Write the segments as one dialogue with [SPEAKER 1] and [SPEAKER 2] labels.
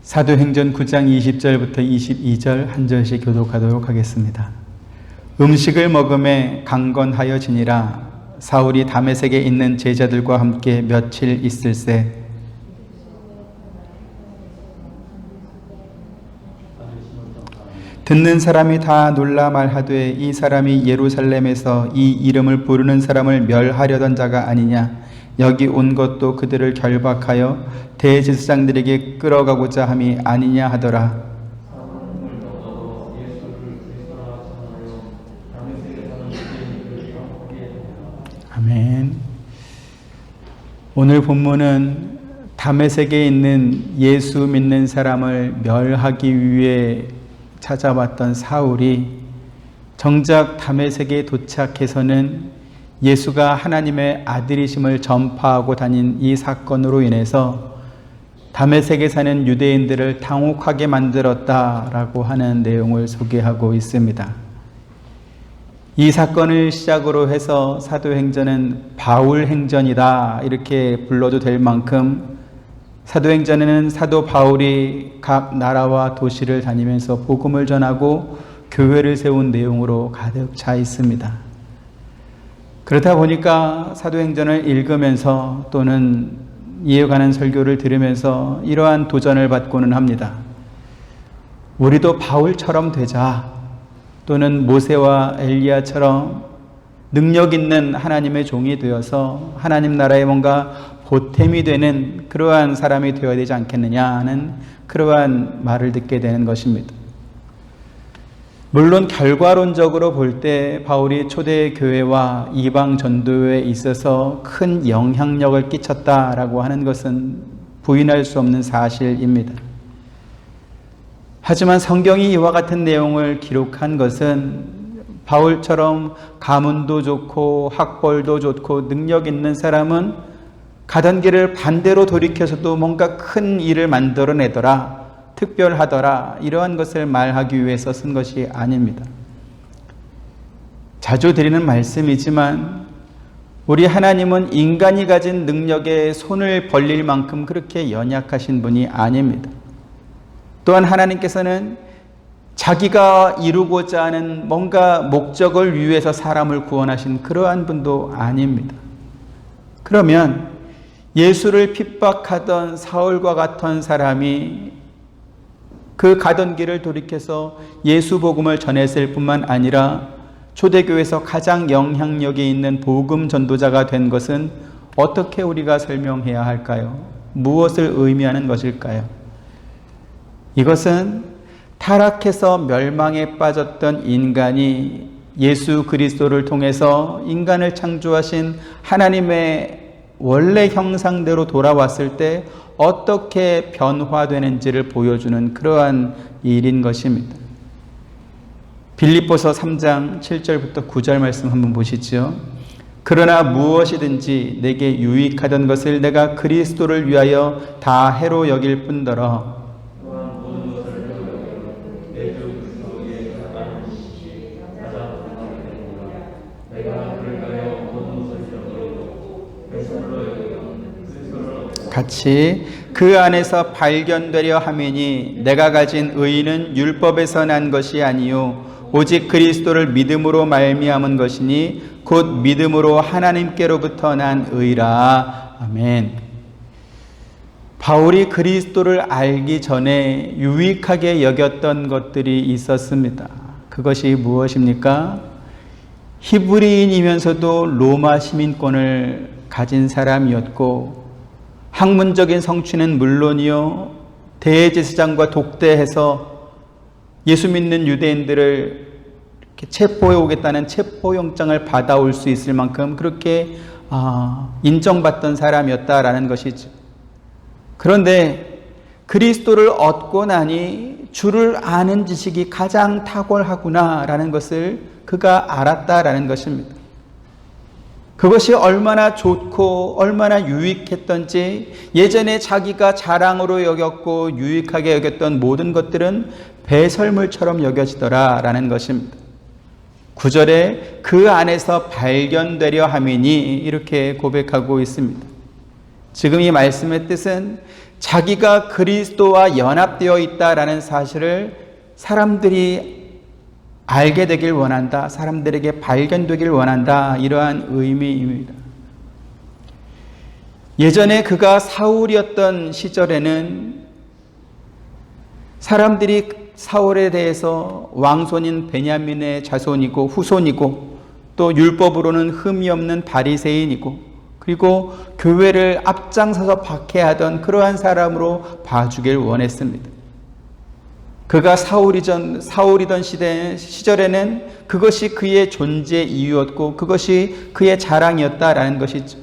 [SPEAKER 1] 사도행전 9장 20절부터 22절 한 절씩 교독하도록 하겠습니다. 음식을 먹음에 강건하여지니라. 사울이 다메섹에 있는 제자들과 함께 며칠 있을새 듣는 사람이 다 놀라 말하되 이 사람이 예루살렘에서 이 이름을 부르는 사람을 멸하려던 자가 아니냐. 여기 온 것도 그들을 결박하여 대제사장들에게 끌어가고자 함이 아니냐 하더라. 아멘. 오늘 본문은 다메섹에 있는 예수 믿는 사람을 멸하기 위해 찾아왔던 사울이 정작 다메섹에 도착해서는 예수가 하나님의 아들이심을 전파하고 다닌 이 사건으로 인해서 다메섹에 사는 유대인들을 당혹하게 만들었다라고 하는 내용을 소개하고 있습니다. 이 사건을 시작으로 해서 사도행전은 바울행전이다 이렇게 불러도 될 만큼 사도행전에는 사도 바울이 각 나라와 도시를 다니면서 복음을 전하고 교회를 세운 내용으로 가득 차 있습니다. 그렇다 보니까 사도행전을 읽으면서 또는 이어가는 설교를 들으면서 이러한 도전을 받고는 합니다. 우리도 바울처럼 되자, 또는 모세와 엘리야처럼 능력 있는 하나님의 종이 되어서 하나님 나라에 뭔가 보탬이 되는 그러한 사람이 되어야 되지 않겠느냐 하는 그러한 말을 듣게 되는 것입니다. 물론 결과론적으로 볼 때 바울이 초대교회와 이방 전도에 있어서 큰 영향력을 끼쳤다라고 하는 것은 부인할 수 없는 사실입니다. 하지만 성경이 이와 같은 내용을 기록한 것은 바울처럼 가문도 좋고 학벌도 좋고 능력 있는 사람은 가던 길을 반대로 돌이켜서도 뭔가 큰 일을 만들어내더라, 특별하더라, 이러한 것을 말하기 위해서 쓴 것이 아닙니다. 자주 드리는 말씀이지만 우리 하나님은 인간이 가진 능력에 손을 벌릴 만큼 그렇게 연약하신 분이 아닙니다. 또한 하나님께서는 자기가 이루고자 하는 뭔가 목적을 위해서 사람을 구원하신 그러한 분도 아닙니다. 그러면 예수를 핍박하던 사울과 같은 사람이 그 가던 길을 돌이켜서 예수 복음을 전했을 뿐만 아니라 초대교회에서 가장 영향력이 있는 복음 전도자가 된 것은 어떻게 우리가 설명해야 할까요? 무엇을 의미하는 것일까요? 이것은 타락해서 멸망에 빠졌던 인간이 예수 그리스도를 통해서 인간을 창조하신 하나님의 원래 형상대로 돌아왔을 때 어떻게 변화되는지를 보여주는 그러한 일인 것입니다. 빌립보서 3장 7절부터 9절 말씀 한번 보시죠. 그러나 무엇이든지 내게 유익하던 것을 내가 그리스도를 위하여 다 해로 여길 뿐더러 같이 그 안에서 발견되려 함이니 내가 가진 의는 율법에서 난 것이 아니요 오직 그리스도를 믿음으로 말미암은 것이니 곧 믿음으로 하나님께로부터 난 의라. 아멘. 바울이 그리스도를 알기 전에 유익하게 여겼던 것들이 있었습니다. 그것이 무엇입니까? 히브리인이면서도 로마 시민권을 가진 사람이었고 학문적인 성취는 물론이요 대제사장과 독대해서 예수 믿는 유대인들을 이렇게 체포해 오겠다는 체포영장을 받아올 수 있을 만큼 그렇게 인정받던 사람이었다라는 것이죠. 그런데 그리스도를 얻고 나니 주를 아는 지식이 가장 탁월하구나라는 것을 그가 알았다라는 것입니다. 그것이 얼마나 좋고 얼마나 유익했던지 예전에 자기가 자랑으로 여겼고 유익하게 여겼던 모든 것들은 배설물처럼 여겨지더라라는 것입니다. 9절에 그 안에서 발견되려 함이니 이렇게 고백하고 있습니다. 지금 이 말씀의 뜻은 자기가 그리스도와 연합되어 있다라는 사실을 사람들이 알게 되길 원한다. 사람들에게 발견되길 원한다. 이러한 의미입니다. 예전에 그가 사울이었던 시절에는 사람들이 사울에 대해서 왕손인 베냐민의 자손이고 후손이고 또 율법으로는 흠이 없는 바리새인이고 그리고 교회를 앞장서서 박해하던 그러한 사람으로 봐주길 원했습니다. 그가 사울이던 시절에는 그것이 그의 존재 이유였고 그것이 그의 자랑이었다라는 것이죠.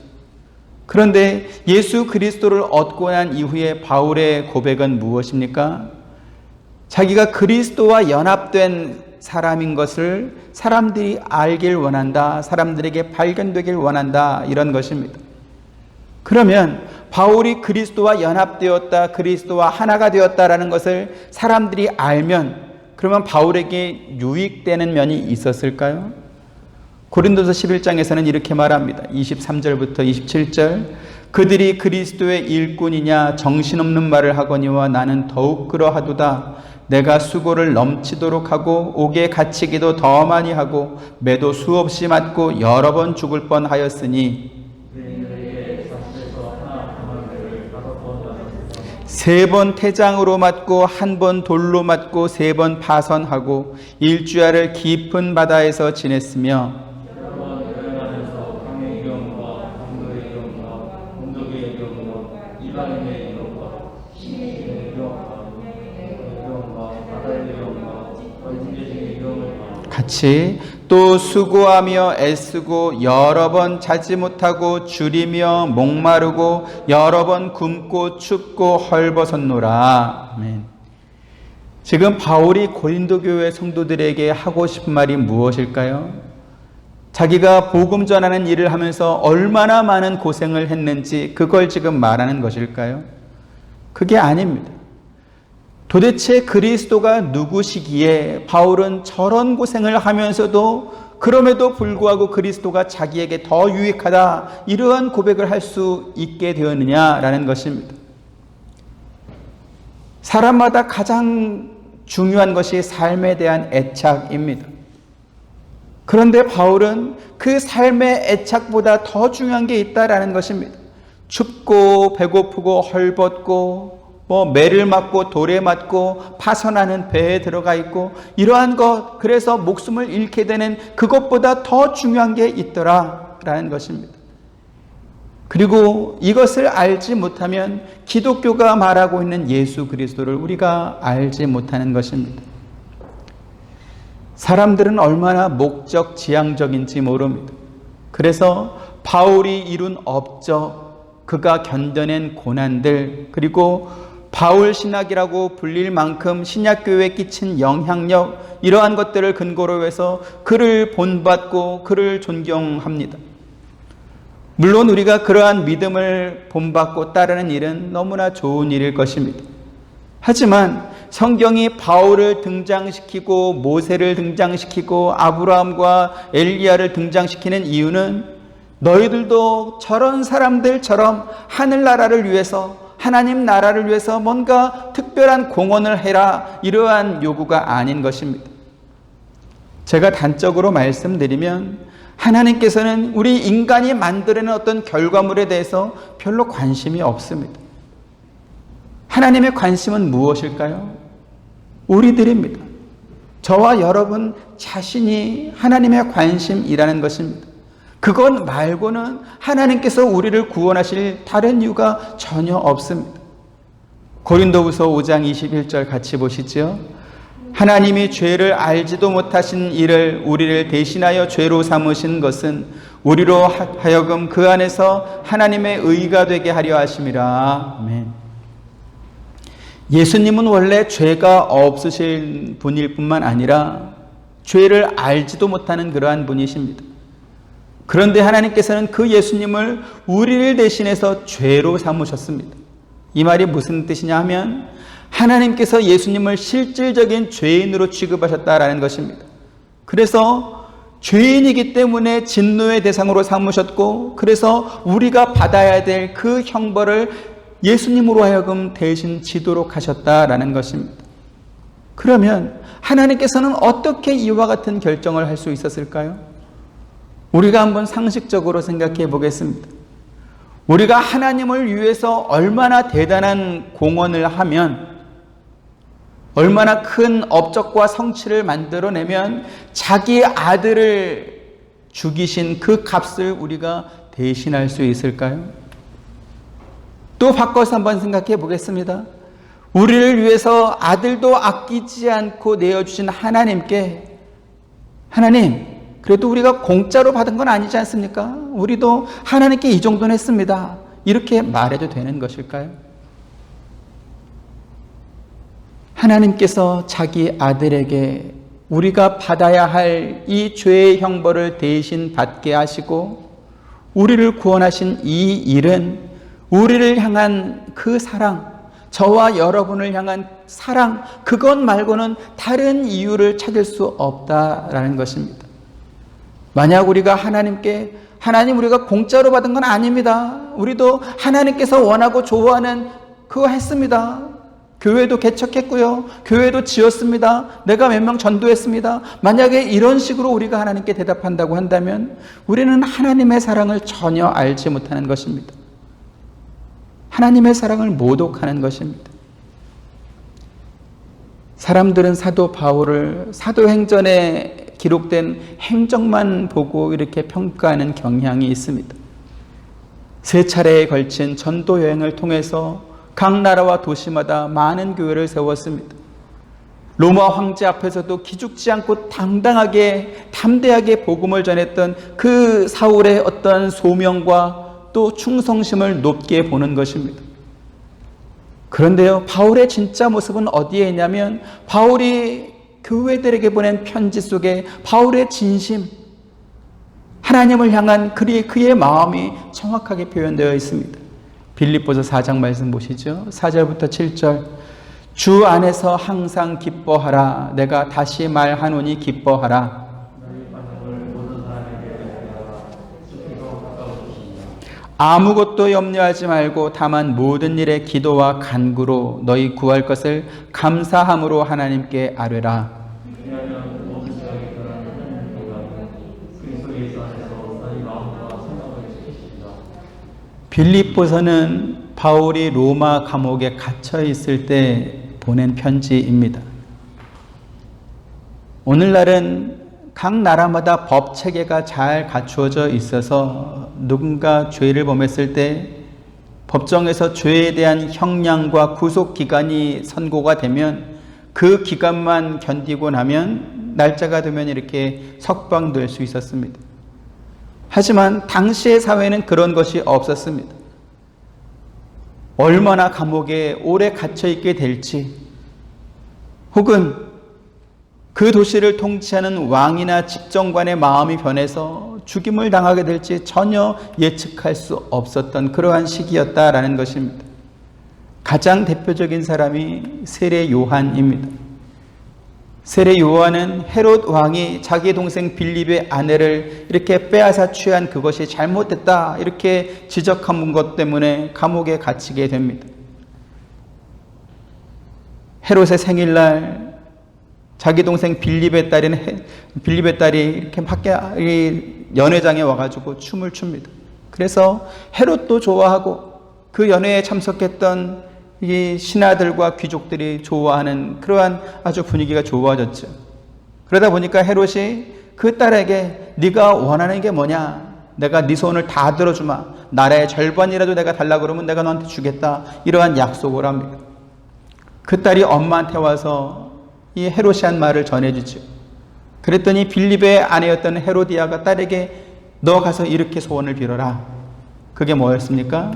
[SPEAKER 1] 그런데 예수 그리스도를 얻고 난 이후에 바울의 고백은 무엇입니까? 자기가 그리스도와 연합된 사람인 것을 사람들이 알길 원한다. 사람들에게 발견되길 원한다. 이런 것입니다. 그러면 바울이 그리스도와 연합되었다. 그리스도와 하나가 되었다라는 것을 사람들이 알면 그러면 바울에게 유익되는 면이 있었을까요? 고린도서 11장에서는 이렇게 말합니다. 23절부터 27절 그들이 그리스도의 일꾼이냐 정신없는 말을 하거니와 나는 더욱 그러하도다. 내가 수고를 넘치도록 하고 옥에 갇히기도 더 많이 하고 매도 수없이 맞고 여러 번 죽을 뻔하였으니 3번 태장으로 맞고 1번 돌로 맞고 3번 파선하고 일주야를 깊은 바다에서 지냈으며 같이 또 수고하며 애쓰고 여러 번 자지 못하고 줄이며 목마르고 여러 번 굶고 춥고 헐벗었노라. 아멘. 지금 바울이 고린도 교회 성도들에게 하고 싶은 말이 무엇일까요? 자기가 복음 전하는 일을 하면서 얼마나 많은 고생을 했는지 그걸 지금 말하는 것일까요? 그게 아닙니다. 도대체 그리스도가 누구시기에 바울은 저런 고생을 하면서도 그럼에도 불구하고 그리스도가 자기에게 더 유익하다 이러한 고백을 할 수 있게 되었느냐라는 것입니다. 사람마다 가장 중요한 것이 삶에 대한 애착입니다. 그런데 바울은 그 삶의 애착보다 더 중요한 게 있다라는 것입니다. 춥고 배고프고 헐벗고 매를 맞고 돌에 맞고 파선하는 배에 들어가 있고 이러한 것 그래서 목숨을 잃게 되는 그것보다 더 중요한 게 있더라라는 것입니다. 그리고 이것을 알지 못하면 기독교가 말하고 있는 예수 그리스도를 우리가 알지 못하는 것입니다. 사람들은 얼마나 목적 지향적인지 모릅니다. 그래서 바울이 이룬 업적, 그가 견뎌낸 고난들, 그리고 바울 신학이라고 불릴 만큼 신약교회에 끼친 영향력, 이러한 것들을 근거로 해서 그를 본받고 그를 존경합니다. 물론 우리가 그러한 믿음을 본받고 따르는 일은 너무나 좋은 일일 것입니다. 하지만 성경이 바울을 등장시키고 모세를 등장시키고 아브라함과 엘리야를 등장시키는 이유는 너희들도 저런 사람들처럼 하늘나라를 위해서 하나님 나라를 위해서 뭔가 특별한 공헌을 해라 이러한 요구가 아닌 것입니다. 제가 단적으로 말씀드리면 하나님께서는 우리 인간이 만들어낸 어떤 결과물에 대해서 별로 관심이 없습니다. 하나님의 관심은 무엇일까요? 우리들입니다. 저와 여러분 자신이 하나님의 관심이라는 것입니다. 그것 말고는 하나님께서 우리를 구원하실 다른 이유가 전혀 없습니다. 고린도후서 5장 21절 같이 보시죠. 하나님이 죄를 알지도 못하신 이를 우리를 대신하여 죄로 삼으신 것은 우리로 하여금 그 안에서 하나님의 의가 되게 하려 하심이라. 아멘. 예수님은 원래 죄가 없으신 분일 뿐만 아니라 죄를 알지도 못하는 그러한 분이십니다. 그런데 하나님께서는 그 예수님을 우리를 대신해서 죄로 삼으셨습니다. 이 말이 무슨 뜻이냐 하면 하나님께서 예수님을 실질적인 죄인으로 취급하셨다라는 것입니다. 그래서 죄인이기 때문에 진노의 대상으로 삼으셨고, 그래서 우리가 받아야 될 그 형벌을 예수님으로 하여금 대신 지도록 하셨다라는 것입니다. 그러면 하나님께서는 어떻게 이와 같은 결정을 할 수 있었을까요? 우리가 한번 상식적으로 생각해 보겠습니다. 우리가 하나님을 위해서 얼마나 대단한 공헌을 하면, 얼마나 큰 업적과 성취를 만들어내면 자기 아들을 죽이신 그 값을 우리가 대신할 수 있을까요? 또 바꿔서 한번 생각해 보겠습니다. 우리를 위해서 아들도 아끼지 않고 내어주신 하나님께, 하나님, 그래도 우리가 공짜로 받은 건 아니지 않습니까? 우리도 하나님께 이 정도는 했습니다. 이렇게 말해도 되는 것일까요? 하나님께서 자기 아들에게 우리가 받아야 할 이 죄의 형벌을 대신 받게 하시고 우리를 구원하신 이 일은 우리를 향한 그 사랑, 저와 여러분을 향한 사랑, 그것 말고는 다른 이유를 찾을 수 없다라는 것입니다. 만약 우리가 하나님께, 하나님 우리가 공짜로 받은 건 아닙니다. 우리도 하나님께서 원하고 좋아하는 그거 했습니다. 교회도 개척했고요. 교회도 지었습니다. 내가 몇 명 전도했습니다. 만약에 이런 식으로 우리가 하나님께 대답한다고 한다면 우리는 하나님의 사랑을 전혀 알지 못하는 것입니다. 하나님의 사랑을 모독하는 것입니다. 사람들은 사도 바울을 사도행전에 기록된 행적만 보고 이렇게 평가하는 경향이 있습니다. 3차례에 걸친 전도 여행을 통해서 각 나라와 도시마다 많은 교회를 세웠습니다. 로마 황제 앞에서도 기죽지 않고 당당하게 담대하게 복음을 전했던 그 사울의 어떤 소명과 또 충성심을 높게 보는 것입니다. 그런데요, 바울의 진짜 모습은 어디에 있냐면 바울이 교회들에게 보낸 편지 속에 바울의 진심, 하나님을 향한 그의 마음이 정확하게 표현되어 있습니다. 빌립보서 4장 말씀 보시죠. 4절부터 7절. 주 안에서 항상 기뻐하라. 내가 다시 말하노니 기뻐하라. 아무것도 염려하지 말고 다만 모든 일에 기도와 간구로 너희 구할 것을 감사함으로 하나님께 아뢰라. 빌립보서는 바울이 로마 감옥에 갇혀 있을 때 보낸 편지입니다. 오늘날은 각 나라마다 법 체계가 잘 갖추어져 있어서 누군가 죄를 범했을 때 법정에서 죄에 대한 형량과 구속 기간이 선고가 되면 그 기간만 견디고 나면 날짜가 되면 이렇게 석방될 수 있었습니다. 하지만 당시의 사회는 그런 것이 없었습니다. 얼마나 감옥에 오래 갇혀 있게 될지, 혹은 그 도시를 통치하는 왕이나 집정관의 마음이 변해서 죽임을 당하게 될지 전혀 예측할 수 없었던 그러한 시기였다라는 것입니다. 가장 대표적인 사람이 세례 요한입니다. 세례 요한은 헤롯 왕이 자기 동생 빌립의 아내를 이렇게 빼앗아 취한 그것이 잘못됐다 이렇게 지적한 것 때문에 감옥에 갇히게 됩니다. 헤롯의 생일날 자기 동생 빌립의 딸이 이렇게 밖에 연회장에 와가지고 춤을 춥니다. 그래서 헤롯도 좋아하고 그 연회에 참석했던 이 신하들과 귀족들이 좋아하는 그러한 아주 분위기가 좋아졌죠. 그러다 보니까 헤롯이 그 딸에게 네가 원하는 게 뭐냐? 내가 네 소원을 다 들어주마. 나라의 절반이라도 내가 달라고 그러면 내가 너한테 주겠다. 이러한 약속을 합니다. 그 딸이 엄마한테 와서 이 헤롯이 한 말을 전해주죠. 그랬더니 빌립의 아내였던 헤로디아가 딸에게 너 가서 이렇게 소원을 빌어라. 그게 뭐였습니까?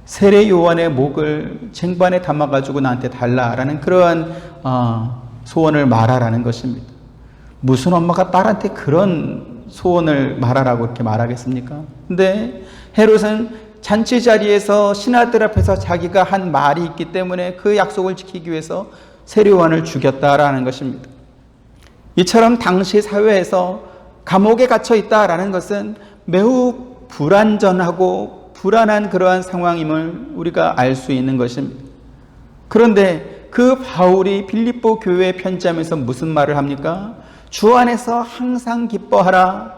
[SPEAKER 1] 세례 요한의 목을 쟁반에 담아가지고 나한테 달라라는 그러한 소원을 말하라는 것입니다. 무슨 엄마가 딸한테 그런 소원을 말하라고 이렇게 말하겠습니까? 근데 헤롯은 잔치 자리에서 신하들 앞에서 자기가 한 말이 있기 때문에 그 약속을 지키기 위해서 세례 요한을 죽였다라는 것입니다. 이처럼 당시 사회에서 감옥에 갇혀 있다라는 것은 매우 불안전하고 불안한 그러한 상황임을 우리가 알 수 있는 것입니다. 그런데 그 바울이 빌립보 교회에 편지하면서 무슨 말을 합니까? 주 안에서 항상 기뻐하라.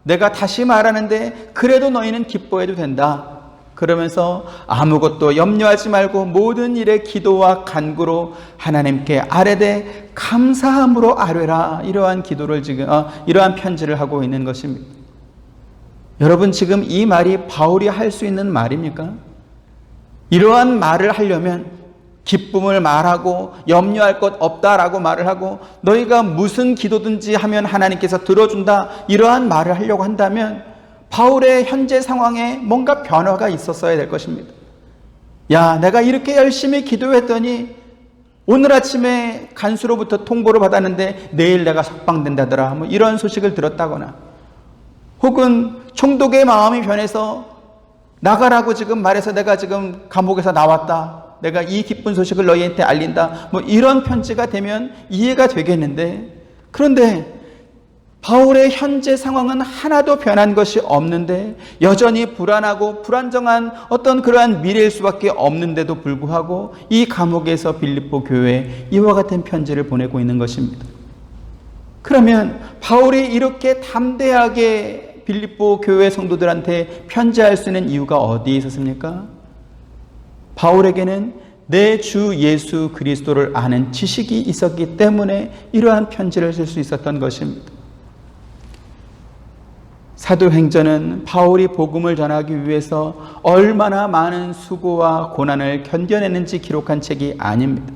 [SPEAKER 1] 내가 다시 말하는데 그래도 너희는 기뻐해도 된다. 그러면서 아무것도 염려하지 말고 모든 일에 기도와 간구로 하나님께 아뢰되 감사함으로 아뢰라. 이러한 기도를 이러한 편지를 하고 있는 것입니다. 여러분, 지금 이 말이 바울이 할 수 있는 말입니까? 이러한 말을 하려면 기쁨을 말하고 염려할 것 없다라고 말을 하고 너희가 무슨 기도든지 하면 하나님께서 들어준다, 이러한 말을 하려고 한다면 바울의 현재 상황에 뭔가 변화가 있었어야 될 것입니다. 야, 내가 이렇게 열심히 기도했더니 오늘 아침에 간수로부터 통보를 받았는데 내일 내가 석방된다더라, 뭐 이런 소식을 들었다거나, 혹은 총독의 마음이 변해서 나가라고 지금 말해서 내가 지금 감옥에서 나왔다, 내가 이 기쁜 소식을 너희한테 알린다, 뭐 이런 편지가 되면 이해가 되겠는데, 그런데 바울의 현재 상황은 하나도 변한 것이 없는데 여전히 불안하고 불안정한 어떤 그러한 미래일 수밖에 없는데도 불구하고 이 감옥에서 빌립보 교회에 이와 같은 편지를 보내고 있는 것입니다. 그러면 바울이 이렇게 담대하게 빌립보 교회 성도들한테 편지할 수 있는 이유가 어디에 있었습니까? 바울에게는 내 주 예수 그리스도를 아는 지식이 있었기 때문에 이러한 편지를 쓸 수 있었던 것입니다. 사도행전은 바울이 복음을 전하기 위해서 얼마나 많은 수고와 고난을 견뎌내는지 기록한 책이 아닙니다.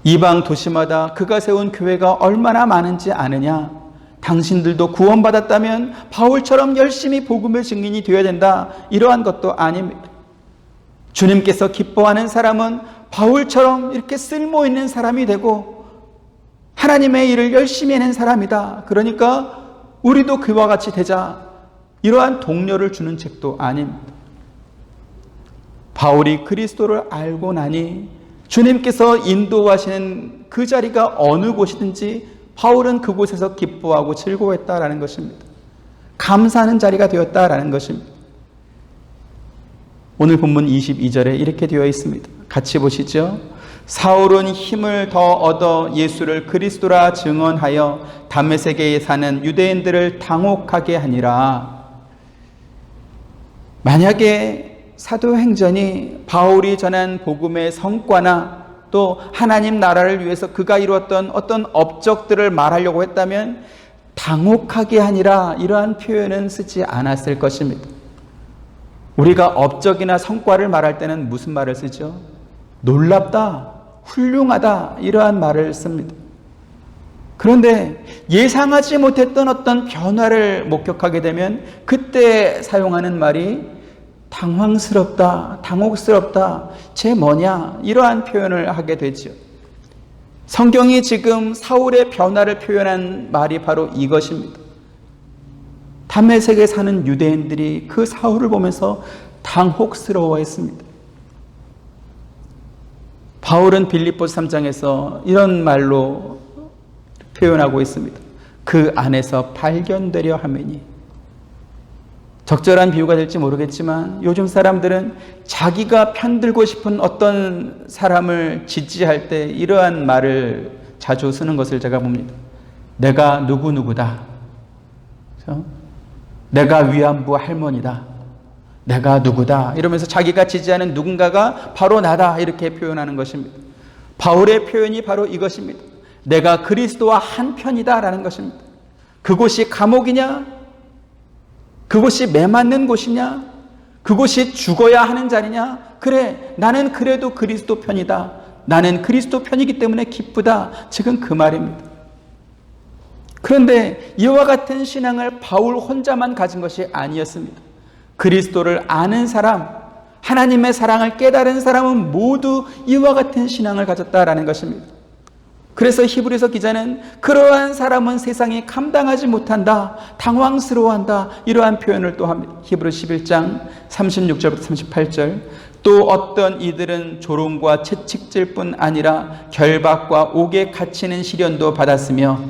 [SPEAKER 1] 이방 도시마다 그가 세운 교회가 얼마나 많은지 아느냐? 당신들도 구원받았다면 바울처럼 열심히 복음의 증인이 되어야 된다, 이러한 것도 아닙니다. 주님께서 기뻐하는 사람은 바울처럼 이렇게 쓸모있는 사람이 되고 하나님의 일을 열심히 하는 사람이다, 그러니까 우리도 그와 같이 되자, 이러한 동료를 주는 책도 아닙니다. 바울이 그리스도를 알고 나니 주님께서 인도하시는 그 자리가 어느 곳이든지 바울은 그곳에서 기뻐하고 즐거워했다라는 것입니다. 감사하는 자리가 되었다라는 것입니다. 오늘 본문 22절에 이렇게 되어 있습니다. 같이 보시죠. 사울은 힘을 더 얻어 예수를 그리스도라 증언하여 다메섹에 사는 유대인들을 당혹하게 하니라. 만약에 사도행전이 바울이 전한 복음의 성과나 또 하나님 나라를 위해서 그가 이루었던 어떤 업적들을 말하려고 했다면 당혹하게 하니라, 이러한 표현은 쓰지 않았을 것입니다. 우리가 업적이나 성과를 말할 때는 무슨 말을 쓰죠? 놀랍다, 훌륭하다, 이러한 말을 씁니다. 그런데 예상하지 못했던 어떤 변화를 목격하게 되면 그때 사용하는 말이 당황스럽다, 당혹스럽다, 쟤 뭐냐, 이러한 표현을 하게 되죠. 성경이 지금 사울의 변화를 표현한 말이 바로 이것입니다. 다메섹에 사는 유대인들이 그 사울을 보면서 당혹스러워했습니다. 바울은 빌립보서 3장에서 이런 말로 표현하고 있습니다. 그 안에서 발견되려 하매니. 적절한 비유가 될지 모르겠지만 요즘 사람들은 자기가 편들고 싶은 어떤 사람을 지지할 때 이러한 말을 자주 쓰는 것을 제가 봅니다. 내가 누구누구다. 그렇죠? 내가 위안부 할머니다. 내가 누구다. 이러면서 자기가 지지하는 누군가가 바로 나다, 이렇게 표현하는 것입니다. 바울의 표현이 바로 이것입니다. 내가 그리스도와 한 편이다라는 것입니다. 그곳이 감옥이냐? 그곳이 매맞는 곳이냐? 그곳이 죽어야 하는 자리냐? 그래, 나는 그래도 그리스도 편이다. 나는 그리스도 편이기 때문에 기쁘다. 지금 그 말입니다. 그런데 이와 같은 신앙을 바울 혼자만 가진 것이 아니었습니다. 그리스도를 아는 사람, 하나님의 사랑을 깨달은 사람은 모두 이와 같은 신앙을 가졌다라는 것입니다. 그래서 히브리서 기자는 그러한 사람은 세상이 감당하지 못한다, 당황스러워한다, 이러한 표현을 또 합니다. 히브리 11장 36절부터 38절. 또 어떤 이들은 조롱과 채찍질뿐 아니라 결박과 옥에 갇히는 시련도 받았으며,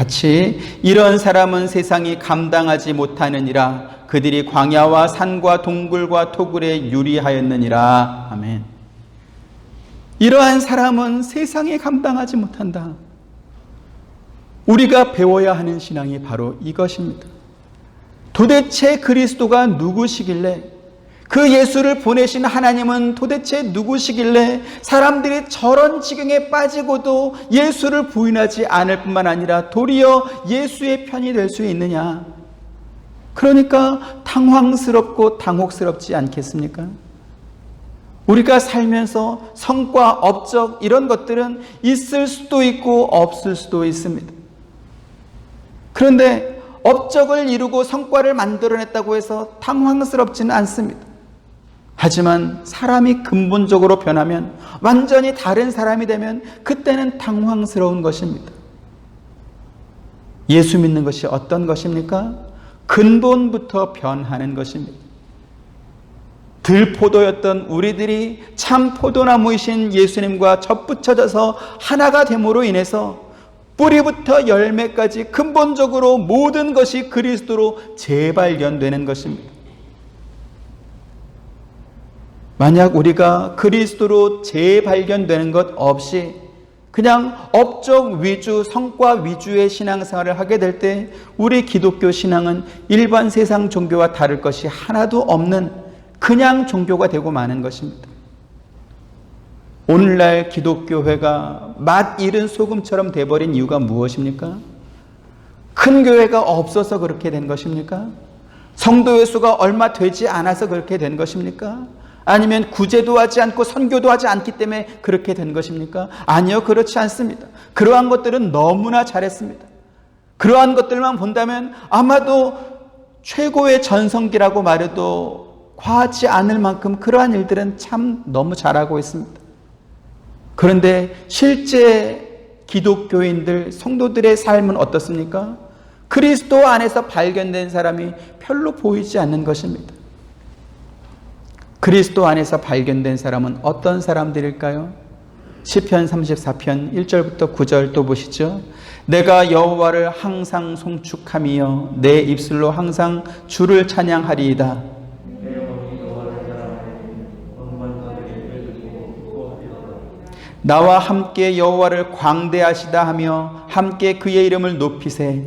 [SPEAKER 1] 같이 이런 사람은 세상이 감당하지 못하느니라. 그들이 광야와 산과 동굴과 토굴에 유리하였느니라. 아멘. 이러한 사람은 세상에 감당하지 못한다. 우리가 배워야 하는 신앙이 바로 이것입니다. 도대체 그리스도가 누구시길래, 그 예수를 보내신 하나님은 도대체 누구시길래 사람들이 저런 지경에 빠지고도 예수를 부인하지 않을 뿐만 아니라 도리어 예수의 편이 될 수 있느냐. 그러니까 당황스럽고 당혹스럽지 않겠습니까? 우리가 살면서 성과, 업적 이런 것들은 있을 수도 있고 없을 수도 있습니다. 그런데 업적을 이루고 성과를 만들어냈다고 해서 당황스럽지는 않습니다. 하지만 사람이 근본적으로 변하면, 완전히 다른 사람이 되면 그때는 당황스러운 것입니다. 예수 믿는 것이 어떤 것입니까? 근본부터 변하는 것입니다. 들포도였던 우리들이 참 포도나무이신 예수님과 접붙여져서 하나가 됨으로 인해서 뿌리부터 열매까지 근본적으로 모든 것이 그리스도로 재발견되는 것입니다. 만약 우리가 그리스도로 재발견되는 것 없이 그냥 업적 위주, 성과 위주의 신앙생활을 하게 될 때 우리 기독교 신앙은 일반 세상 종교와 다를 것이 하나도 없는 그냥 종교가 되고 마는 것입니다. 오늘날 기독교회가 맛 잃은 소금처럼 돼버린 이유가 무엇입니까? 큰 교회가 없어서 그렇게 된 것입니까? 성도의 수가 얼마 되지 않아서 그렇게 된 것입니까? 아니면 구제도 하지 않고 선교도 하지 않기 때문에 그렇게 된 것입니까? 아니요, 그렇지 않습니다. 그러한 것들은 너무나 잘했습니다. 그러한 것들만 본다면 아마도 최고의 전성기라고 말해도 과하지 않을 만큼 그러한 일들은 참 너무 잘하고 있습니다. 그런데 실제 기독교인들, 성도들의 삶은 어떻습니까? 그리스도 안에서 발견된 사람이 별로 보이지 않는 것입니다. 그리스도 안에서 발견된 사람은 어떤 사람들일까요? 시편 34편 1절부터 9절 또 보시죠. 내가 여호와를 항상 송축하며 내 입술로 항상 주를 찬양하리이다. 나와 함께 여호와를 광대하시다 하며 함께 그의 이름을 높이세.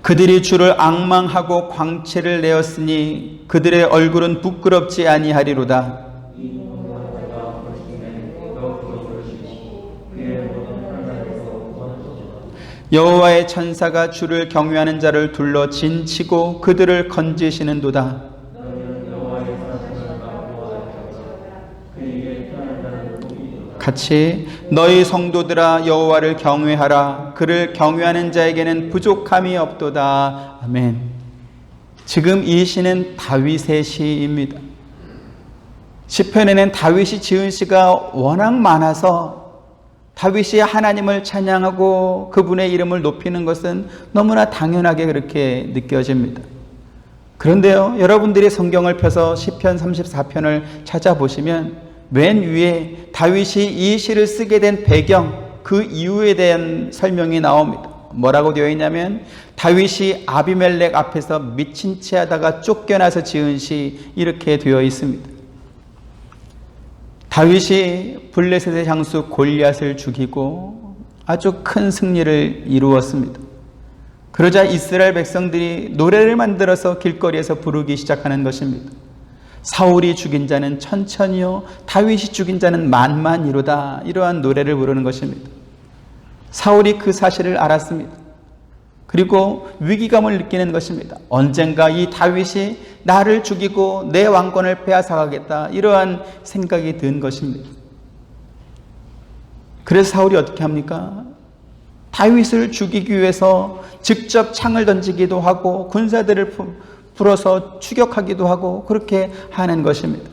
[SPEAKER 1] 그들이 주를 앙망하고 광채를 내었으니 그들의 얼굴은 부끄럽지 아니하리로다. 여호와의 천사가 주를 경외하는 자를 둘러 진치고 그들을 건지시는도다. 같이 너희 성도들아 여호와를 경외하라. 그를 경외하는 자에게는 부족함이 없도다. 아멘. 지금 이 시는 다윗의 시입니다. 시편에는 다윗이 지은 시가 워낙 많아서 다윗이 하나님을 찬양하고 그분의 이름을 높이는 것은 너무나 당연하게 그렇게 느껴집니다. 그런데요, 여러분들이 성경을 펴서 시편 34편을 찾아보시면 맨 위에 다윗이 이 시를 쓰게 된 배경, 그 이유에 대한 설명이 나옵니다. 뭐라고 되어 있냐면 다윗이 아비멜렉 앞에서 미친 채 하다가 쫓겨나서 지은 시, 이렇게 되어 있습니다. 다윗이 블레셋의 장수 골리앗을 죽이고 아주 큰 승리를 이루었습니다. 그러자 이스라엘 백성들이 노래를 만들어서 길거리에서 부르기 시작하는 것입니다. 사울이 죽인 자는 천천히요, 다윗이 죽인 자는 만만이로다. 이러한 노래를 부르는 것입니다. 사울이 그 사실을 알았습니다. 그리고 위기감을 느끼는 것입니다. 언젠가 이 다윗이 나를 죽이고 내 왕권을 빼앗아가겠다, 이러한 생각이 든 것입니다. 그래서 사울이 어떻게 합니까? 다윗을 죽이기 위해서 직접 창을 던지기도 하고 군사들을 불어서 추격하기도 하고 그렇게 하는 것입니다.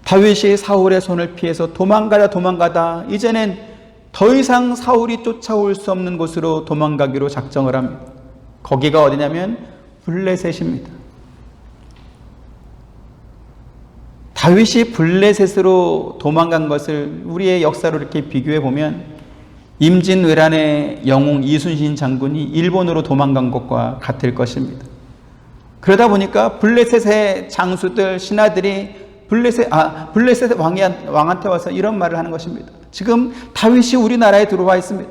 [SPEAKER 1] 다윗이 사울의 손을 피해서 도망가다 이제는 더 이상 사울이 쫓아올 수 없는 곳으로 도망가기로 작정을 합니다. 거기가 어디냐면 블레셋입니다. 다윗이 블레셋으로 도망간 것을 우리의 역사로 이렇게 비교해 보면 임진왜란의 영웅 이순신 장군이 일본으로 도망간 것과 같을 것입니다. 그러다 보니까 블레셋의 장수들, 신하들이 블레셋 왕한테 와서 이런 말을 하는 것입니다. 지금 다윗이 우리나라에 들어와 있습니다.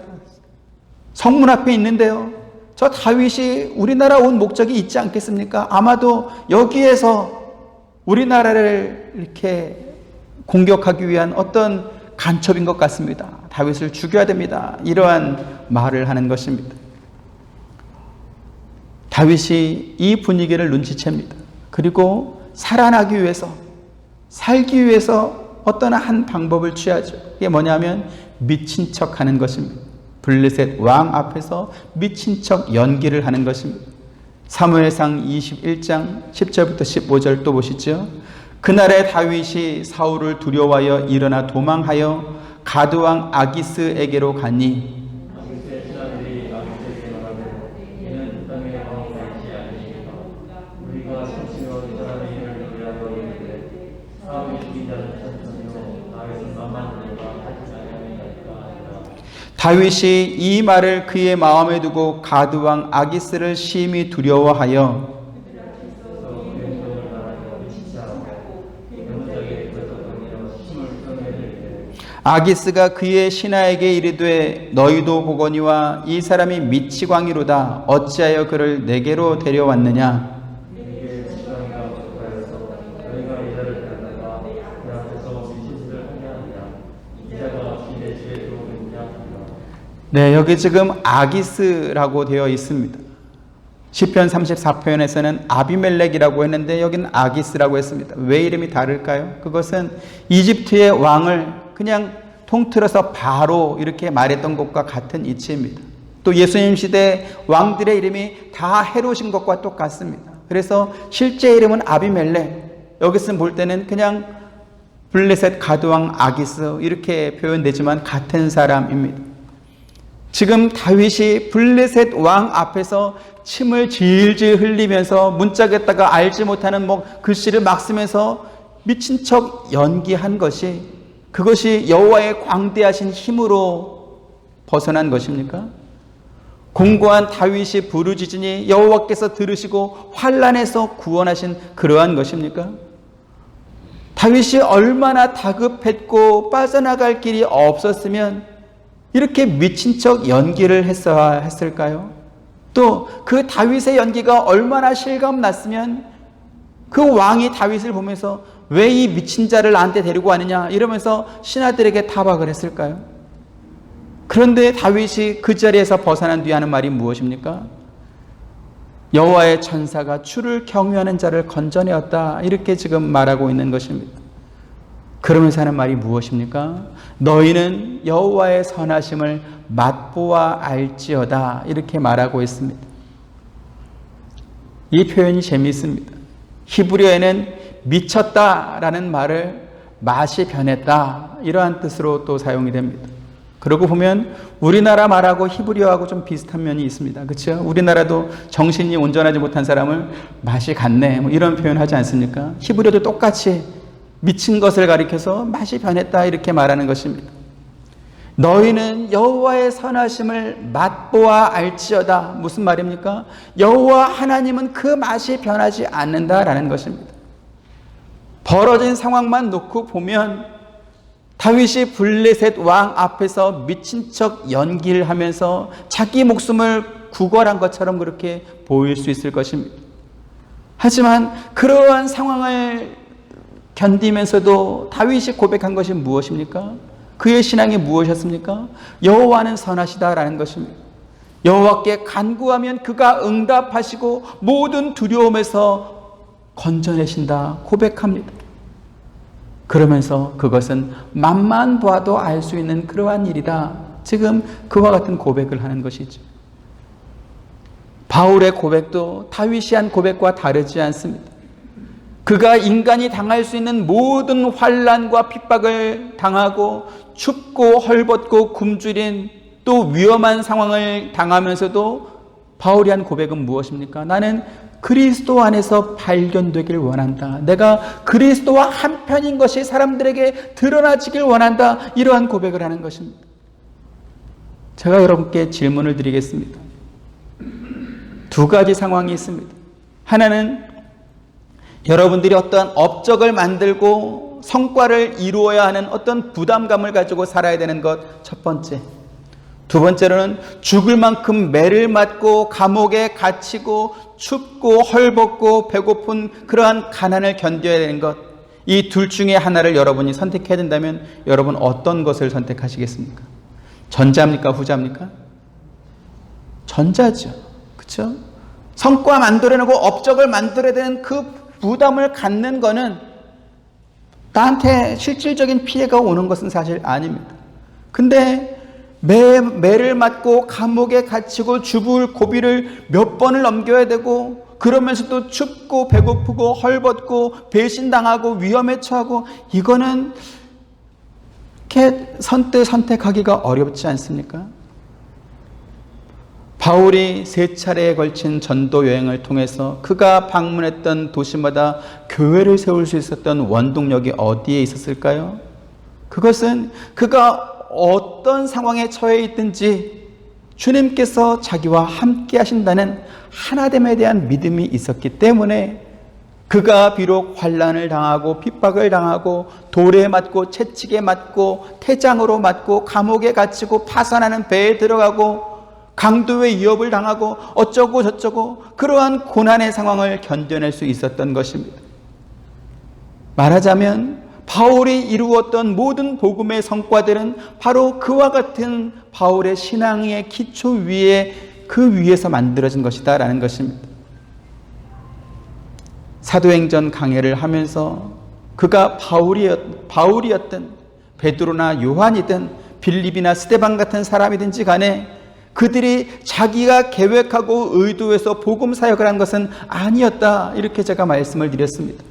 [SPEAKER 1] 성문 앞에 있는데요. 저 다윗이 우리나라 온 목적이 있지 않겠습니까? 아마도 여기에서 우리나라를 이렇게 공격하기 위한 어떤 간첩인 것 같습니다. 다윗을 죽여야 됩니다. 이러한 말을 하는 것입니다. 다윗이 이 분위기를 눈치챕니다. 그리고 살아나기 위해서, 살기 위해서 어떤 한 방법을 취하죠. 그게 뭐냐면 미친 척 하는 것입니다. 블레셋 왕 앞에서 미친 척 연기를 하는 것입니다. 사무엘상 21장 10절부터 15절 또 보시죠. 그날에 다윗이 사울을 두려워하여 일어나 도망하여 가드왕 아기스에게로 가니 다윗이 이 말을 그의 마음에 두고 가드왕 아기스를 심히 두려워하여 아기스가 그의 신하에게 이르되 너희도 보거니와 이 사람이 미치광이로다. 어찌하여 그를 내게로 데려왔느냐. 네, 여기 지금 아기스라고 되어 있습니다. 시편 34편에서는 아비멜렉이라고 했는데 여기는 아기스라고 했습니다. 왜 이름이 다를까요? 그것은 이집트의 왕을 그냥 통틀어서 바로 이렇게 말했던 것과 같은 이치입니다. 또 예수님 시대 왕들의 이름이 다 헤롯인 것과 똑같습니다. 그래서 실제 이름은 아비멜렉, 여기서 볼 때는 그냥 블레셋 가드왕 아기스 이렇게 표현되지만 같은 사람입니다. 지금 다윗이 블레셋 왕 앞에서 침을 질질 흘리면서 문짝에다가 알지 못하는 글씨를 막 쓰면서 미친 척 연기한 것이, 그것이 여호와의 광대하신 힘으로 벗어난 것입니까? 공고한 다윗이 부르짖으니 여호와께서 들으시고 환난에서 구원하신 그러한 것입니까? 다윗이 얼마나 다급했고 빠져나갈 길이 없었으면 이렇게 미친 척 연기를 했어야 했을까요? 또 그 다윗의 연기가 얼마나 실감났으면 그 왕이 다윗을 보면서 왜 이 미친 자를 나한테 데리고 왔느냐 이러면서 신하들에게 타박을 했을까요? 그런데 다윗이 그 자리에서 벗어난 뒤에 하는 말이 무엇입니까? 여호와의 천사가 주를 경유하는 자를 건져내었다, 이렇게 지금 말하고 있는 것입니다. 그러면서 하는 말이 무엇입니까? 너희는 여호와의 선하심을 맛보아 알지어다, 이렇게 말하고 있습니다. 이 표현이 재미있습니다. 히브리어에는 미쳤다라는 말을 맛이 변했다, 이러한 뜻으로 또 사용이 됩니다. 그러고 보면 우리나라 말하고 히브리어하고 좀 비슷한 면이 있습니다. 그렇죠? 우리나라도 정신이 온전하지 못한 사람을 맛이 갔네, 이런 표현 하지 않습니까? 히브리어도 똑같이 미친 것을 가리켜서 맛이 변했다, 이렇게 말하는 것입니다. 너희는 여호와의 선하심을 맛보아 알지어다. 무슨 말입니까? 여호와 하나님은 그 맛이 변하지 않는다라는 것입니다. 벌어진 상황만 놓고 보면 다윗이 블레셋 왕 앞에서 미친 척 연기를 하면서 자기 목숨을 구걸한 것처럼 그렇게 보일 수 있을 것입니다. 하지만 그러한 상황을 견디면서도 다윗이 고백한 것이 무엇입니까? 그의 신앙이 무엇이었습니까? 여호와는 선하시다라는 것입니다. 여호와께 간구하면 그가 응답하시고 모든 두려움에서 건져내신다 고백합니다. 그러면서 그것은 맛만 봐도 알 수 있는 그러한 일이다, 지금 그와 같은 고백을 하는 것이죠. 바울의 고백도 다윗이 한 고백과 다르지 않습니다. 그가 인간이 당할 수 있는 모든 환난과 핍박을 당하고 춥고 헐벗고 굶주린 또 위험한 상황을 당하면서도 바울이 한 고백은 무엇입니까? 나는 그리스도 안에서 발견되길 원한다. 내가 그리스도와 한편인 것이 사람들에게 드러나지길 원한다. 이러한 고백을 하는 것입니다. 제가 여러분께 질문을 드리겠습니다. 두 가지 상황이 있습니다. 하나는 여러분들이 어떠한 업적을 만들고 성과를 이루어야 하는 어떤 부담감을 가지고 살아야 되는 것, 첫 번째. 두 번째로는 죽을 만큼 매를 맞고 감옥에 갇히고 춥고 헐벗고 배고픈 그러한 가난을 견뎌야 되는 것. 이 둘 중에 하나를 여러분이 선택해야 된다면 여러분 어떤 것을 선택하시겠습니까? 전자입니까? 후자입니까? 전자죠. 그렇죠? 성과 만들어내고 업적을 만들어야 되는 그 부담을 갖는 거는 나한테 실질적인 피해가 오는 것은 사실 아닙니다. 근데 매를 맞고 감옥에 갇히고 죽을 고비를 몇 번을 넘겨야 되고 그러면서도 춥고 배고프고 헐벗고 배신당하고 위험에 처하고 이거는 이렇게 선택하기가 어렵지 않습니까? 바울이 3차례에 걸친 전도 여행을 통해서 그가 방문했던 도시마다 교회를 세울 수 있었던 원동력이 어디에 있었을까요? 그것은 그가 어떤 상황에 처해 있든지 주님께서 자기와 함께 하신다는 하나됨에 대한 믿음이 있었기 때문에 그가 비록 환난을 당하고 핍박을 당하고 돌에 맞고 채찍에 맞고 태장으로 맞고 감옥에 갇히고 파산하는 배에 들어가고 강도의 위협을 당하고 어쩌고 저쩌고 그러한 고난의 상황을 견뎌낼 수 있었던 것입니다. 말하자면 바울이 이루었던 모든 복음의 성과들은 바로 그와 같은 바울의 신앙의 기초 위에 그 위에서 만들어진 것이다 라는 것입니다. 사도행전 강해를 하면서 그가 바울이었든 베드로나 요한이든 빌립이나 스데반 같은 사람이든지 간에 그들이 자기가 계획하고 의도해서 복음 사역을 한 것은 아니었다. 이렇게 제가 말씀을 드렸습니다.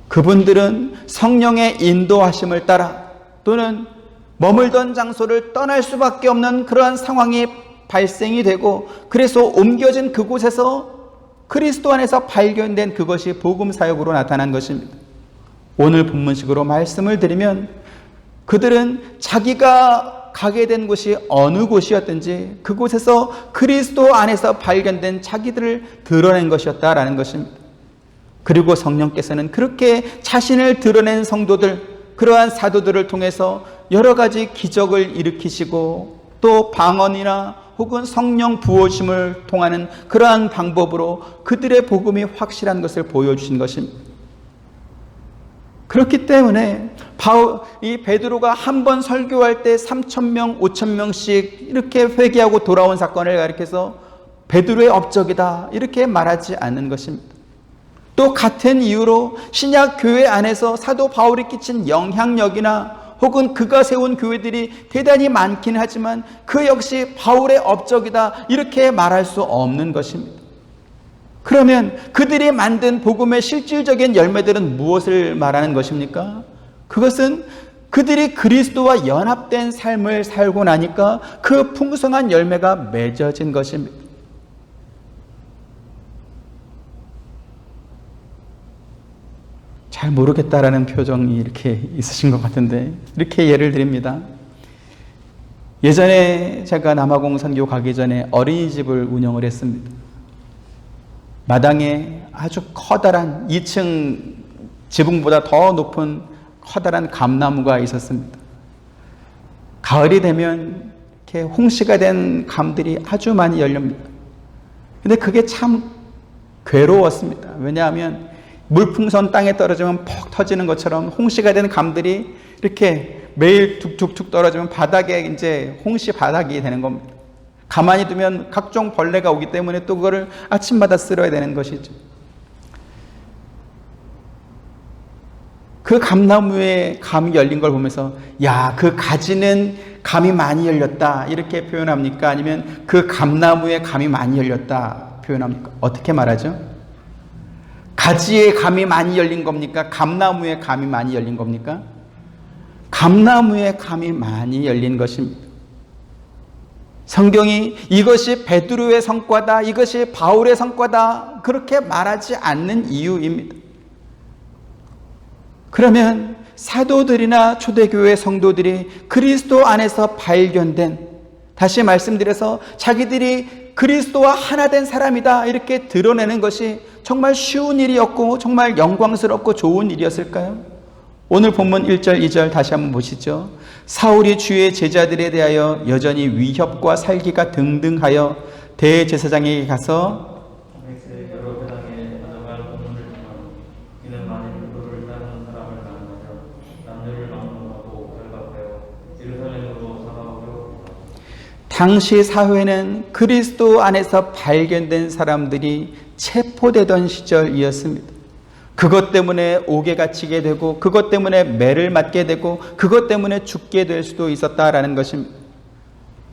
[SPEAKER 1] 그분들은 성령의 인도하심을 따라 또는 머물던 장소를 떠날 수밖에 없는 그러한 상황이 발생이 되고 그래서 옮겨진 그곳에서 그리스도 안에서 발견된 그것이 복음 사역으로 나타난 것입니다. 오늘 본문식으로 말씀을 드리면 그들은 자기가 가게 된 곳이 어느 곳이었든지 그곳에서 그리스도 안에서 발견된 자기들을 드러낸 것이었다라는 것입니다. 그리고 성령께서는 그렇게 자신을 드러낸 성도들, 그러한 사도들을 통해서 여러 가지 기적을 일으키시고 또 방언이나 혹은 성령 부어심을 통하는 그러한 방법으로 그들의 복음이 확실한 것을 보여주신 것입니다. 그렇기 때문에 이 베드로가 한 번 설교할 때 3,000명, 5,000명씩 이렇게 회개하고 돌아온 사건을 가리켜서 베드로의 업적이다 이렇게 말하지 않는 것입니다. 또 같은 이유로 신약 교회 안에서 사도 바울이 끼친 영향력이나 혹은 그가 세운 교회들이 대단히 많긴 하지만 그 역시 바울의 업적이다 이렇게 말할 수 없는 것입니다. 그러면 그들이 만든 복음의 실질적인 열매들은 무엇을 말하는 것입니까? 그것은 그들이 그리스도와 연합된 삶을 살고 나니까 그 풍성한 열매가 맺어진 것입니다. 잘 모르겠다라는 표정이 이렇게 있으신 것 같은데 이렇게 예를 드립니다. 예전에 제가 남아공 선교 가기 전에 어린이집을 운영을 했습니다. 마당에 아주 커다란 2층 지붕보다 더 높은 커다란 감나무가 있었습니다. 가을이 되면 이렇게 홍시가 된 감들이 아주 많이 열립니다. 근데 그게 참 괴로웠습니다. 왜냐하면 물풍선 땅에 떨어지면 퍽 터지는 것처럼 홍시가 된 감들이 이렇게 매일 툭툭툭 떨어지면 바닥에 이제 홍시 바닥이 되는 겁니다. 가만히 두면 각종 벌레가 오기 때문에 또 그거를 아침마다 쓸어야 되는 것이죠. 그 감나무에 감이 열린 걸 보면서 야, 그 가지는 감이 많이 열렸다 이렇게 표현합니까? 아니면 그 감나무에 감이 많이 열렸다 표현합니까? 어떻게 말하죠? 가지에 감이 많이 열린 겁니까? 감나무에 감이 많이 열린 겁니까? 감나무에 감이 많이 열린 것입니다. 성경이 이것이 베드로의 성과다, 이것이 바울의 성과다 그렇게 말하지 않는 이유입니다. 그러면 사도들이나 초대교회 성도들이 그리스도 안에서 발견된, 다시 말씀드려서 자기들이 그리스도와 하나 된 사람이다 이렇게 드러내는 것이 정말 쉬운 일이었고 정말 영광스럽고 좋은 일이었을까요? 오늘 본문 1절 2절 다시 한번 보시죠. 사울이 주의 제자들에 대하여 여전히 위협과 살기가 등등하여 대제사장에게 가서 당시 사회는 그리스도 안에서 발견된 사람들이 체포되던 시절이었습니다. 그것 때문에 옥에 갇히게 되고 그것 때문에 매를 맞게 되고 그것 때문에 죽게 될 수도 있었다라는 것입니다.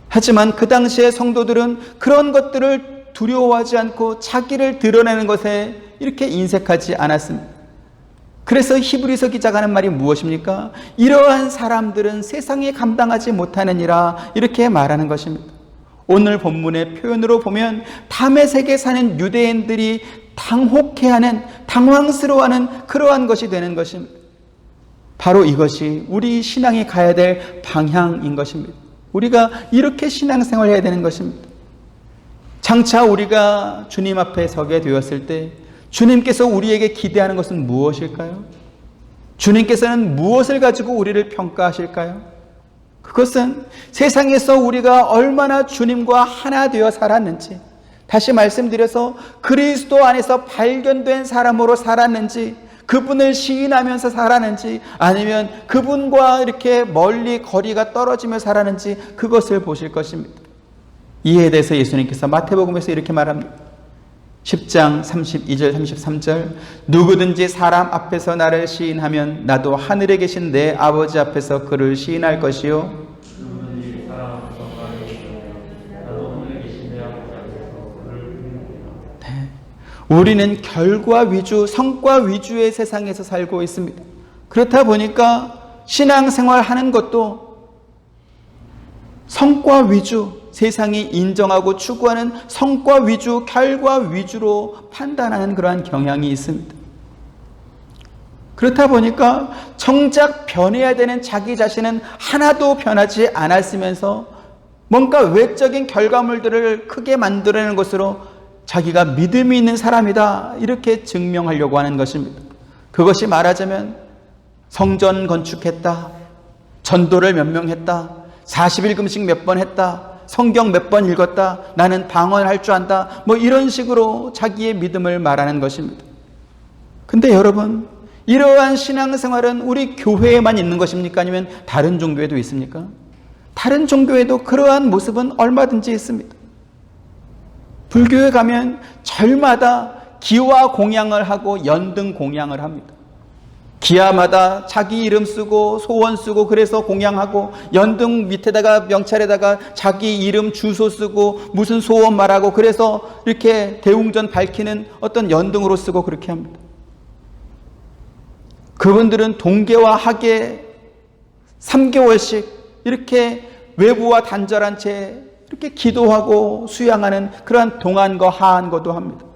[SPEAKER 1] 하지만 그 당시의 성도들은 그런 것들을 두려워하지 않고 자기를 드러내는 것에 이렇게 인색하지 않았습니다. 그래서 히브리서 기자가 하는 말이 무엇입니까? 이러한 사람들은 세상에 감당하지 못하느니라 이렇게 말하는 것입니다. 오늘 본문의 표현으로 보면 다메섹에 사는 유대인들이 당혹해하는, 당황스러워하는 그러한 것이 되는 것입니다. 바로 이것이 우리 신앙이 가야 될 방향인 것입니다. 우리가 이렇게 신앙생활을 해야 되는 것입니다. 장차 우리가 주님 앞에 서게 되었을 때 주님께서 우리에게 기대하는 것은 무엇일까요? 주님께서는 무엇을 가지고 우리를 평가하실까요? 그것은 세상에서 우리가 얼마나 주님과 하나 되어 살았는지, 다시 말씀드려서 그리스도 안에서 발견된 사람으로 살았는지, 그분을 시인하면서 살았는지, 아니면 그분과 이렇게 멀리 거리가 떨어지며 살았는지 그것을 보실 것입니다. 이에 대해서 예수님께서 마태복음에서 이렇게 말합니다. 10장 32절 33절 누구든지 사람 앞에서 나를 시인하면 나도 하늘에 계신 내 아버지 앞에서 그를 시인할 것이요 누구든지 사람 앞에서 나를 시인하면 나도 하늘에 계신 내 아버지 앞에서 그를 시인하리라. 우리는 결과 위주, 성과 위주의 세상에서 살고 있습니다. 그렇다 보니까 신앙생활 하는 것도 성과 위주, 세상이 인정하고 추구하는 성과 위주, 결과 위주로 판단하는 그러한 경향이 있습니다. 그렇다 보니까 정작 변해야 되는 자기 자신은 하나도 변하지 않았으면서 뭔가 외적인 결과물들을 크게 만들어내는 것으로 자기가 믿음이 있는 사람이다 이렇게 증명하려고 하는 것입니다. 그것이 말하자면 성전 건축했다, 전도를 몇 명 했다, 40일 금식 몇 번 했다, 성경 몇 번 읽었다, 나는 방언할 줄 안다, 뭐 이런 식으로 자기의 믿음을 말하는 것입니다. 근데 여러분, 이러한 신앙생활은 우리 교회에만 있는 것입니까? 아니면 다른 종교에도 있습니까? 다른 종교에도 그러한 모습은 얼마든지 있습니다. 불교에 가면 절마다 기와 공양을 하고 연등 공양을 합니다. 기아마다 자기 이름 쓰고 소원 쓰고 그래서 공양하고, 연등 밑에다가 명찰에다가 자기 이름 주소 쓰고 무슨 소원 말하고 그래서 이렇게 대웅전 밝히는 어떤 연등으로 쓰고 그렇게 합니다. 그분들은 동계와 하계 3개월씩 이렇게 외부와 단절한 채 이렇게 기도하고 수양하는 그러한 동안거 하안거도 합니다.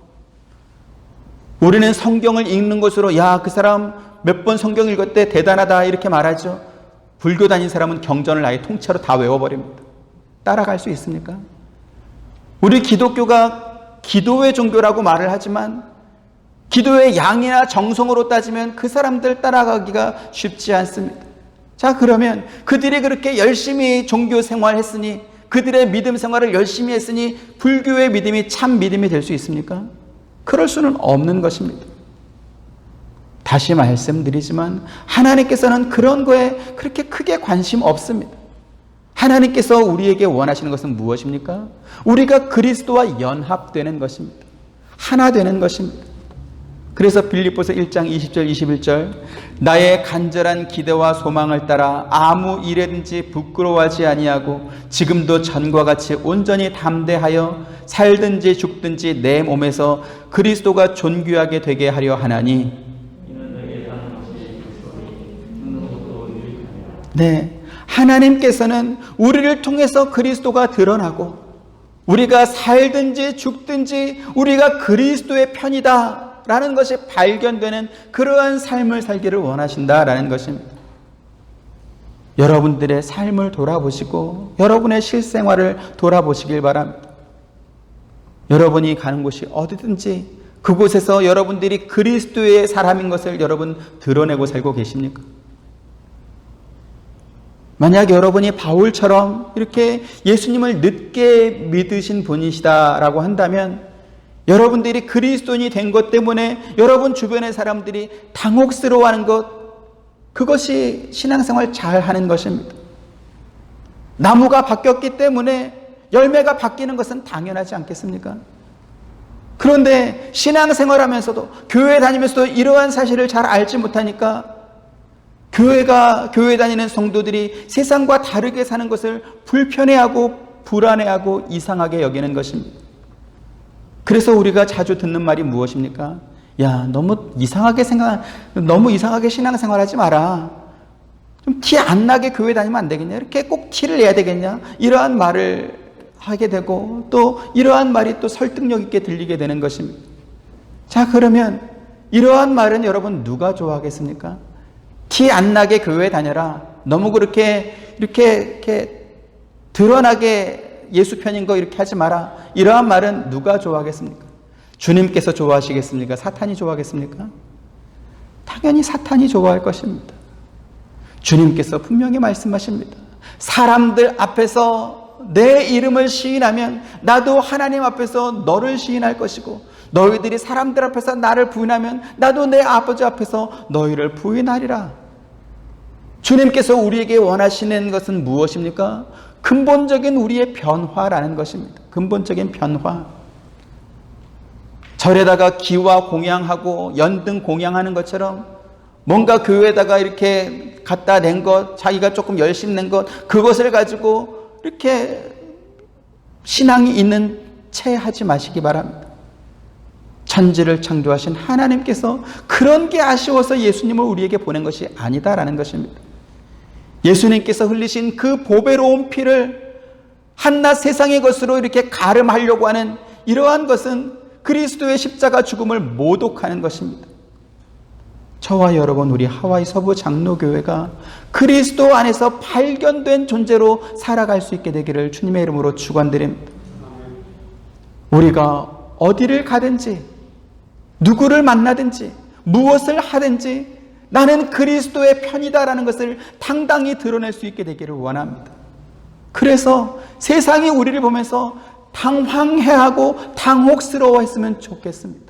[SPEAKER 1] 우리는 성경을 읽는 것으로 야, 그 사람 몇 번 성경 읽었대 대단하다 이렇게 말하죠. 불교 다닌 사람은 경전을 아예 통째로 다 외워버립니다. 따라갈 수 있습니까? 우리 기독교가 기도의 종교라고 말을 하지만 기도의 양이나 정성으로 따지면 그 사람들 따라가기가 쉽지 않습니다. 자, 그러면 그들이 그렇게 열심히 종교 생활했으니, 그들의 믿음 생활을 열심히 했으니 불교의 믿음이 참 믿음이 될 수 있습니까? 그럴 수는 없는 것입니다. 다시 말씀드리지만 하나님께서는 그런 거에 그렇게 크게 관심 없습니다. 하나님께서 우리에게 원하시는 것은 무엇입니까? 우리가 그리스도와 연합되는 것입니다. 하나 되는 것입니다. 그래서 빌립보서 1장 20절 21절 나의 간절한 기대와 소망을 따라 아무 일에든지 부끄러워하지 아니하고 지금도 전과 같이 온전히 담대하여 살든지 죽든지 내 몸에서 그리스도가 존귀하게 되게 하려 하나니, 네, 하나님께서는 우리를 통해서 그리스도가 드러나고 우리가 살든지 죽든지 우리가 그리스도의 편이다 라는 것이 발견되는 그러한 삶을 살기를 원하신다라는 것입니다. 여러분들의 삶을 돌아보시고 여러분의 실생활을 돌아보시길 바랍니다. 여러분이 가는 곳이 어디든지 그곳에서 여러분들이 그리스도의 사람인 것을 여러분 드러내고 살고 계십니까? 만약 여러분이 바울처럼 이렇게 예수님을 늦게 믿으신 분이시다라고 한다면 여러분들이 그리스도인이 된 것 때문에 여러분 주변의 사람들이 당혹스러워하는 것, 그것이 신앙생활 잘하는 것입니다. 나무가 바뀌었기 때문에 열매가 바뀌는 것은 당연하지 않겠습니까? 그런데 신앙생활하면서도 교회 다니면서도 이러한 사실을 잘 알지 못하니까 교회 다니는 성도들이 세상과 다르게 사는 것을 불편해하고 불안해하고 이상하게 여기는 것입니다. 그래서 우리가 자주 듣는 말이 무엇입니까? 야, 너무 이상하게 신앙생활하지 마라. 좀 티 안 나게 교회 다니면 안 되겠냐? 이렇게 꼭 티를 내야 되겠냐? 이러한 말을 하게 되고 또 이러한 말이 또 설득력 있게 들리게 되는 것입니다. 자, 그러면 이러한 말은 여러분 누가 좋아하겠습니까? 티 안 나게 교회 다녀라. 너무 이렇게 드러나게 예수 편인 거 이렇게 하지 마라. 이러한 말은 누가 좋아하겠습니까? 주님께서 좋아하시겠습니까? 사탄이 좋아하겠습니까? 당연히 사탄이 좋아할 것입니다. 주님께서 분명히 말씀하십니다. 사람들 앞에서 내 이름을 시인하면 나도 하나님 앞에서 너를 시인할 것이고 너희들이 사람들 앞에서 나를 부인하면 나도 내 아버지 앞에서 너희를 부인하리라. 주님께서 우리에게 원하시는 것은 무엇입니까? 근본적인 우리의 변화라는 것입니다. 근본적인 변화. 절에다가 기와 공양하고 연등 공양하는 것처럼 뭔가 교회에다가 이렇게 갖다 낸 것, 자기가 조금 열심 낸 것, 그것을 가지고 이렇게 신앙이 있는 채 하지 마시기 바랍니다. 천지를 창조하신 하나님께서 그런 게 아쉬워서 예수님을 우리에게 보낸 것이 아니다라는 것입니다. 예수님께서 흘리신 그 보배로운 피를 한낱 세상의 것으로 이렇게 가름하려고 하는 이러한 것은 그리스도의 십자가 죽음을 모독하는 것입니다. 저와 여러분, 우리 하와이 서부 장로교회가 그리스도 안에서 발견된 존재로 살아갈 수 있게 되기를 주님의 이름으로 축원드립니다. 우리가 어디를 가든지 누구를 만나든지 무엇을 하든지 나는 그리스도의 편이다라는 것을 당당히 드러낼 수 있게 되기를 원합니다. 그래서 세상이 우리를 보면서 당황해하고 당혹스러워했으면 좋겠습니다.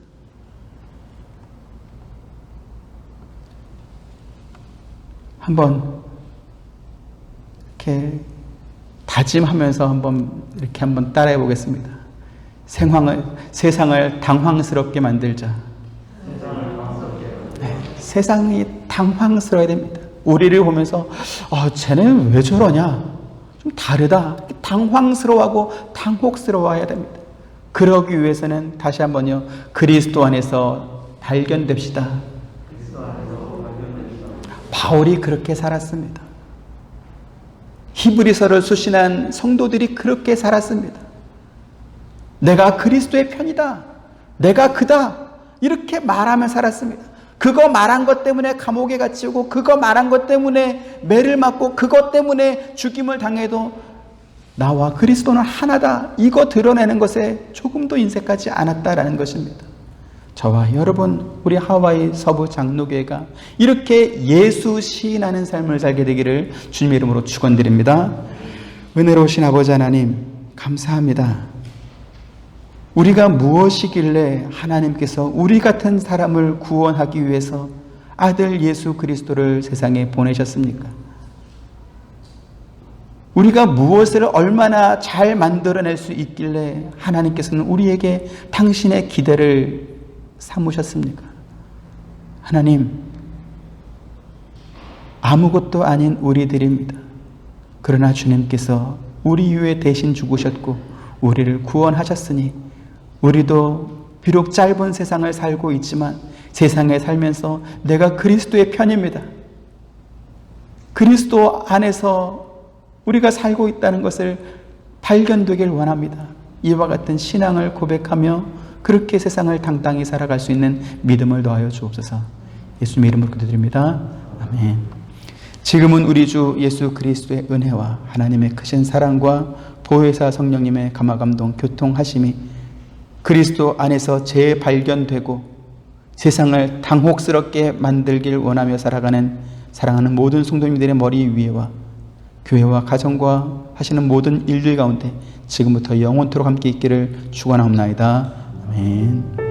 [SPEAKER 1] 한번 이렇게 다짐하면서 한번 따라해 보겠습니다. 세상을 당황스럽게 만들자. 네, 세상이 당황스러워야 됩니다. 우리를 보면서 쟤는 왜 저러냐? 좀 다르다. 당황스러워하고 당혹스러워해야 됩니다. 그러기 위해서는 다시 한번요, 그리스도 안에서 발견됩시다. 바울이 그렇게 살았습니다. 히브리서를 수신한 성도들이 그렇게 살았습니다. 내가 그리스도의 편이다. 내가 그다. 이렇게 말하며 살았습니다. 그거 말한 것 때문에 감옥에 갇히고 그거 말한 것 때문에 매를 맞고 그것 때문에 죽임을 당해도 나와 그리스도는 하나다. 이거 드러내는 것에 조금도 인색하지 않았다라는 것입니다. 저와 여러분, 우리 하와이 서부 장로교회가 이렇게 예수 시인하는 삶을 살게 되기를 주님의 이름으로 축원드립니다. 은혜로우신 아버지 하나님, 감사합니다. 우리가 무엇이길래 하나님께서 우리 같은 사람을 구원하기 위해서 아들 예수 그리스도를 세상에 보내셨습니까? 우리가 무엇을 얼마나 잘 만들어낼 수 있길래 하나님께서는 우리에게 당신의 기대를 삼으셨습니까? 하나님, 아무것도 아닌 우리들입니다. 그러나 주님께서 우리 위에 대신 죽으셨고 우리를 구원하셨으니 우리도 비록 짧은 세상을 살고 있지만 세상에 살면서 내가 그리스도의 편입니다. 그리스도 안에서 우리가 살고 있다는 것을 발견되길 원합니다. 이와 같은 신앙을 고백하며 그렇게 세상을 당당히 살아갈 수 있는 믿음을 더하여 주옵소서. 예수님의 이름으로 기도드립니다. 아멘. 지금은 우리 주 예수 그리스도의 은혜와 하나님의 크신 사랑과 보혜사 성령님의 감화감동 교통하심이 그리스도 안에서 재발견되고 세상을 당혹스럽게 만들길 원하며 살아가는 사랑하는 모든 성도님들의 머리 위에와 교회와 가정과 하시는 모든 일들 가운데 지금부터 영원토록 함께 있기를 축원하옵나이다. 아멘.